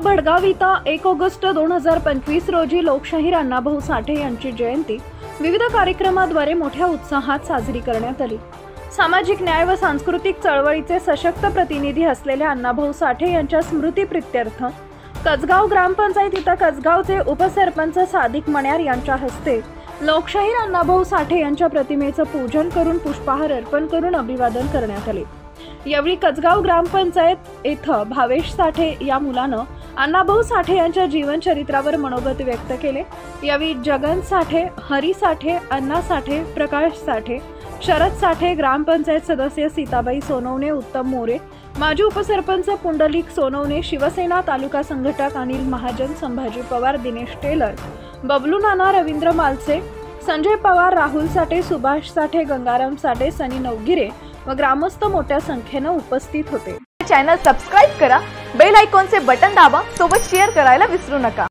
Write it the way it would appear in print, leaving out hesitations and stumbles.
भडगाव इथं 1 ऑगस्ट 2025 रोजी लोकशाहीर अण्णाभाऊ साठे यांची जयंती विविध कार्यक्रमाद्वारे मोठ्या उत्साहात साजरी करण्यात आली। सामाजिक न्याय व सांस्कृतिक चळवळीचे सशक्त प्रतिनिधी असलेल्या अण्णाभाऊ साठे यांच्या स्मृतिप्रित्यर्थ कसगाव ग्रामपंचायत इथं कसगावचे उपसरपंच सादिक मण्यार यांच्या हस्ते लोकशाहीर अण्णाभाऊ साठे यांच्या प्रतिमेचं पूजन करून पुष्पहार अर्पण करून अभिवादन करण्यात आले। यावेळी कसगाव ग्रामपंचायत येथे भावेश साठे या मुलानं अण्णाभाऊ साठे यांच्या जीवनचरित्रावर मनोगत व्यक्त केले। यावेळी जगन साठे, हरी साठे, अण्णा साठे, प्रकाश साठे, शरद साठे, ग्रामपंचायत सदस्य सीताबाई सोनवणे, उत्तम मोरे, माजी उपसरपंच पुंडलिक सोनवणे, शिवसेना तालुका संघटक अनिल महाजन, संभाजी पवार, दिनेश टेलर, बबलू नाना, रवींद्र मालसे, संजय पवार, राहुल साठे, सुभाष साठे, गंगाराम साठे, सनी नवगिरे व ग्रामस्थ मोठ्या संख्येने उपस्थित होते। चॅनल सबस्क्राइब करा, बेल आयकॉनचे बटन दाबा, सोबत शेअर करायला विसरू नका।